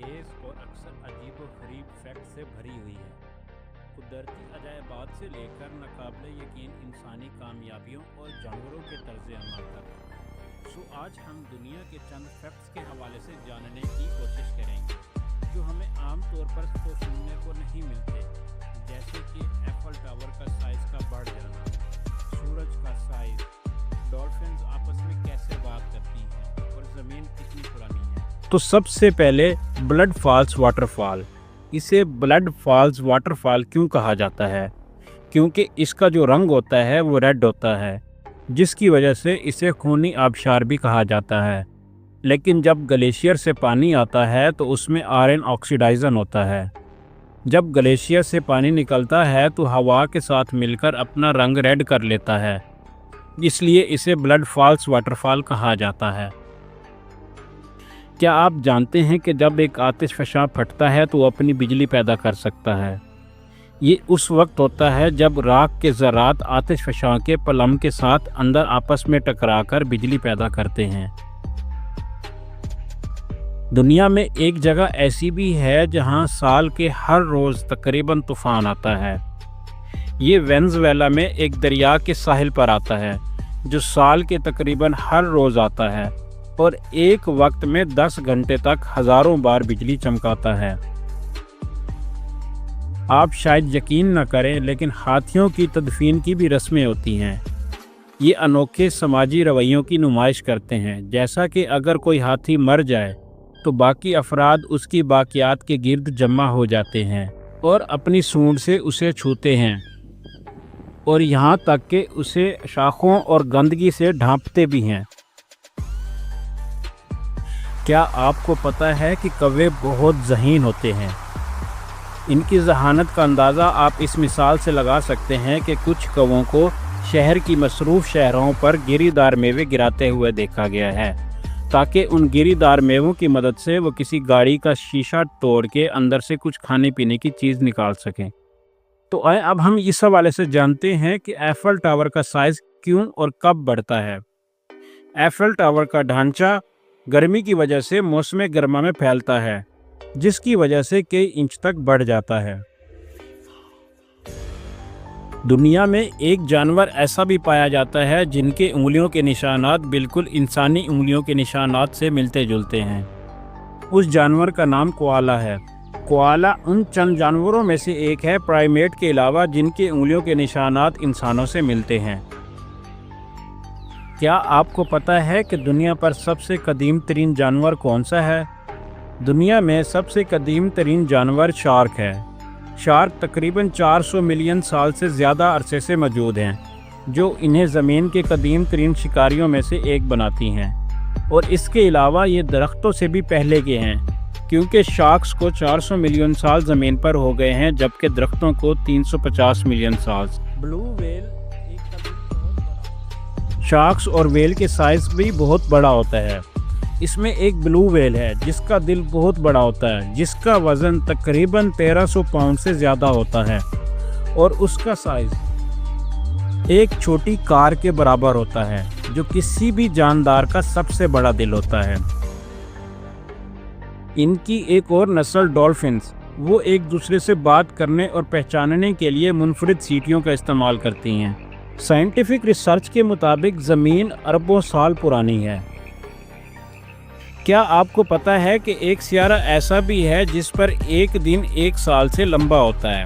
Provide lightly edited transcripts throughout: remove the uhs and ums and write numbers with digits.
انگیز اور اکثر عجیب و غریب فیکٹ سے بھری ہوئی ہے۔ قدرتی عجائبات سے لے کر ناقابل یقین انسانی کامیابیوں اور جانوروں کے طرز عمل تک۔ آج ہم دنیا کے چند فیکٹس کے حوالے سے جاننے کی کوشش کریں گے جو ہمیں عام طور پر سننے کو نہیں ملتے، جیسے کہ ایفل ٹاور کا سائز کا بڑھ جانا، سورج کا سائز، ڈولفنز آپس میں کیسے بات کرتی ہیں اور زمین کتنی پرانی ہے۔ تو سب سے پہلے بلڈ فالز واٹر فال۔ اسے بلڈ فالز واٹر فال کیوں کہا جاتا ہے؟ کیونکہ اس کا جو رنگ ہوتا ہے وہ ریڈ ہوتا ہے، جس کی وجہ سے اسے خونی آبشار بھی کہا جاتا ہے۔ لیکن جب گلیشیئر سے پانی آتا ہے تو اس میں آئرن آکسیڈائزن ہوتا ہے۔ جب گلیشیئر سے پانی نکلتا ہے تو ہوا کے ساتھ مل کر اپنا رنگ ریڈ کر لیتا ہے، اس لیے اسے بلڈ فالز واٹر فال کہا جاتا ہے۔ کیا آپ جانتے ہیں کہ جب ایک آتش فشاں پھٹتا ہے تو وہ اپنی بجلی پیدا کر سکتا ہے؟ یہ اس وقت ہوتا ہے جب راکھ کے ذرات آتش فشاں کے پلم کے ساتھ اندر آپس میں ٹکرا کر بجلی پیدا کرتے ہیں۔ دنیا میں ایک جگہ ایسی بھی ہے جہاں سال کے ہر روز تقریباً طوفان آتا ہے۔ یہ وینزویلا میں ایک دریا کے ساحل پر آتا ہے جو سال کے تقریباً ہر روز آتا ہے اور ایک وقت میں 10 گھنٹے تک ہزاروں بار بجلی چمکاتا ہے۔ آپ شاید یقین نہ کریں لیکن ہاتھیوں کی تدفین کی بھی رسمیں ہوتی ہیں۔ یہ انوکھے سماجی رویوں کی نمائش کرتے ہیں، جیسا کہ اگر کوئی ہاتھی مر جائے تو باقی افراد اس کی باقیات کے گرد جمع ہو جاتے ہیں اور اپنی سونڈ سے اسے چھوتے ہیں اور یہاں تک کہ اسے شاخوں اور گندگی سے ڈھانپتے بھی ہیں۔ کیا آپ کو پتہ ہے کہ کوے بہت ذہین ہوتے ہیں؟ ان کی ذہانت کا اندازہ آپ اس مثال سے لگا سکتے ہیں کہ کچھ کووں کو شہر کی مصروف شہروں پر گری دار میوے گراتے ہوئے دیکھا گیا ہے تاکہ ان گری دار میووں کی مدد سے وہ کسی گاڑی کا شیشہ توڑ کے اندر سے کچھ کھانے پینے کی چیز نکال سکیں۔ تو آئے اب ہم اس حوالے سے جانتے ہیں کہ ایفل ٹاور کا سائز کیوں اور کب بڑھتا ہے۔ ایفل ٹاور کا ڈھانچہ گرمی کی وجہ سے موسم گرما میں پھیلتا ہے، جس کی وجہ سے کئی انچ تک بڑھ جاتا ہے۔ دنیا میں ایک جانور ایسا بھی پایا جاتا ہے جن کے انگلیوں کے نشانات بالکل انسانی انگلیوں کے نشانات سے ملتے جلتے ہیں۔ اس جانور کا نام کوالا ہے۔ کوالا ان چند جانوروں میں سے ایک ہے پرائمیٹ کے علاوہ جن کے انگلیوں کے نشانات انسانوں سے ملتے ہیں۔ کیا آپ کو پتہ ہے کہ دنیا پر سب سے قدیم ترین جانور کون سا ہے؟ دنیا میں سب سے قدیم ترین جانور شارک ہے۔ شارک تقریباً 400 ملین سال سے زیادہ عرصے سے موجود ہیں، جو انہیں زمین کے قدیم ترین شکاریوں میں سے ایک بناتی ہیں، اور اس کے علاوہ یہ درختوں سے بھی پہلے کے ہیں کیونکہ شارکس کو 400 ملین سال زمین پر ہو گئے ہیں جبکہ درختوں کو 350 ملین سال۔ بلو ویل شارکس اور ویل کے سائز بھی بہت بڑا ہوتا ہے۔ اس میں ایک بلو ویل ہے جس کا دل بہت بڑا ہوتا ہے، جس کا وزن تقریباً 1300 پاؤنڈ سے زیادہ ہوتا ہے اور اس کا سائز ایک چھوٹی کار کے برابر ہوتا ہے، جو کسی بھی جاندار کا سب سے بڑا دل ہوتا ہے۔ ان کی ایک اور نسل ڈولفنز، وہ ایک دوسرے سے بات کرنے اور پہچاننے کے لیے منفرد سیٹیوں کا استعمال کرتی ہیں۔ سائنٹیفک ریسرچ کے مطابق زمین اربوں سال پرانی ہے۔ کیا آپ کو پتہ ہے کہ ایک سیارہ ایسا بھی ہے جس پر ایک دن ایک سال سے لمبا ہوتا ہے؟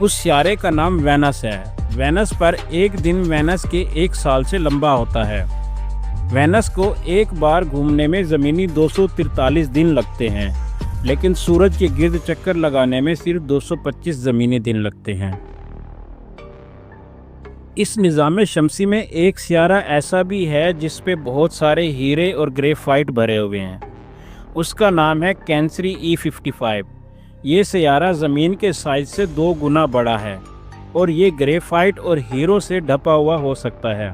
اس سیارے کا نام وینس ہے۔ وینس پر ایک دن وینس کے ایک سال سے لمبا ہوتا ہے۔ وینس کو ایک بار گھومنے میں زمینی 243 دن لگتے ہیں، لیکن سورج کے گرد چکر لگانے میں صرف 225 زمینی دن لگتے ہیں۔ اس نظام شمسی میں ایک سیارہ ایسا بھی ہے جس پہ بہت سارے ہیرے اور گریفائٹ بھرے ہوئے ہیں۔ اس کا نام ہے کینسری E55۔ یہ سیارہ زمین کے سائز سے 2 گنا بڑا ہے اور یہ گریفائٹ اور ہیروں سے ڈھپا ہوا ہو سکتا ہے۔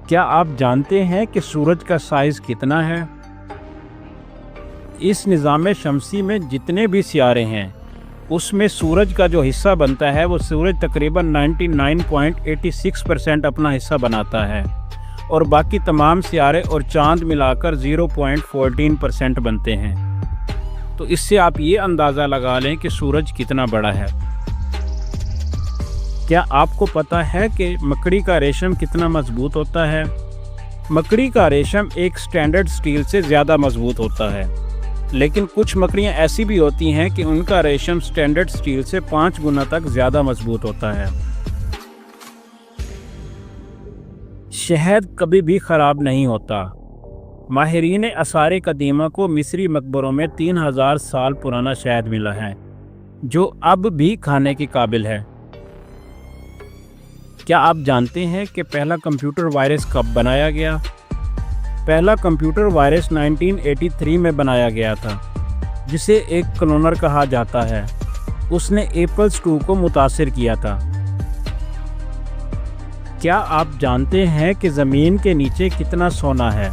کیا آپ جانتے ہیں کہ سورج کا سائز کتنا ہے؟ اس نظام شمسی میں جتنے بھی سیارے ہیں اس میں سورج کا جو حصہ بنتا ہے وہ سورج تقریباً 99.86% اپنا حصہ بناتا ہے، اور باقی تمام سیارے اور چاند ملا کر 0.14% بنتے ہیں۔ تو اس سے آپ یہ اندازہ لگا لیں کہ سورج کتنا بڑا ہے۔ کیا آپ کو پتہ ہے کہ مکڑی کا ریشم کتنا مضبوط ہوتا ہے؟ مکڑی کا ریشم ایک سٹینڈرڈ سٹیل سے زیادہ مضبوط ہوتا ہے، لیکن کچھ مکڑیاں ایسی بھی ہوتی ہیں کہ ان کا ریشم سٹینڈرڈ سٹیل سے 5 گنا تک زیادہ مضبوط ہوتا ہے۔ شہد کبھی بھی خراب نہیں ہوتا۔ ماہرین آثار قدیمہ کو مصری مقبروں میں 3000 سال پرانا شہد ملا ہے، جو اب بھی کھانے کے قابل ہے۔ کیا آپ جانتے ہیں کہ پہلا کمپیوٹر وائرس کب بنایا گیا؟ پہلا کمپیوٹر وائرس 1983 میں بنایا گیا تھا، جسے ایک کلونر کہا جاتا ہے۔ اس نے ایپلز 2 کو متاثر کیا تھا۔ کیا آپ جانتے ہیں کہ زمین کے نیچے کتنا سونا ہے؟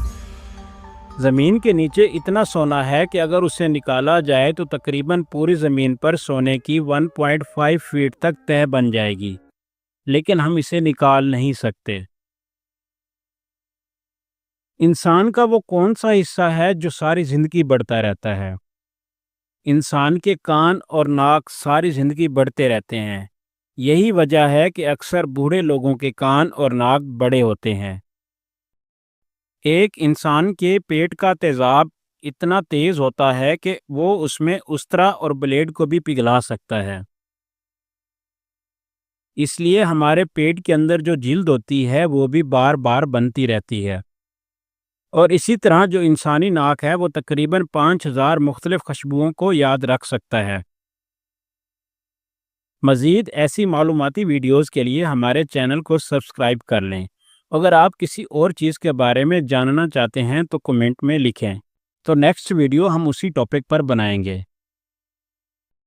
زمین کے نیچے اتنا سونا ہے کہ اگر اسے نکالا جائے تو تقریباً پوری زمین پر سونے کی 1.5 فیٹ تک تہ بن جائے گی، لیکن ہم اسے نکال نہیں سکتے۔ انسان کا وہ کون سا حصہ ہے جو ساری زندگی بڑھتا رہتا ہے؟ انسان کے کان اور ناک ساری زندگی بڑھتے رہتے ہیں۔ یہی وجہ ہے کہ اکثر بوڑھے لوگوں کے کان اور ناک بڑے ہوتے ہیں۔ ایک انسان کے پیٹ کا تیزاب اتنا تیز ہوتا ہے کہ وہ اس میں استرا اور بلیڈ کو بھی پگھلا سکتا ہے۔ اس لیے ہمارے پیٹ کے اندر جو جلد ہوتی ہے وہ بھی بار بار بنتی رہتی ہے، اور اسی طرح جو انسانی ناک ہے وہ تقریباً 5000 مختلف خوشبوؤں کو یاد رکھ سکتا ہے۔ مزید ایسی معلوماتی ویڈیوز کے لیے ہمارے چینل کو سبسکرائب کر لیں۔ اگر آپ کسی اور چیز کے بارے میں جاننا چاہتے ہیں تو کمنٹ میں لکھیں، تو نیکسٹ ویڈیو ہم اسی ٹاپک پر بنائیں گے۔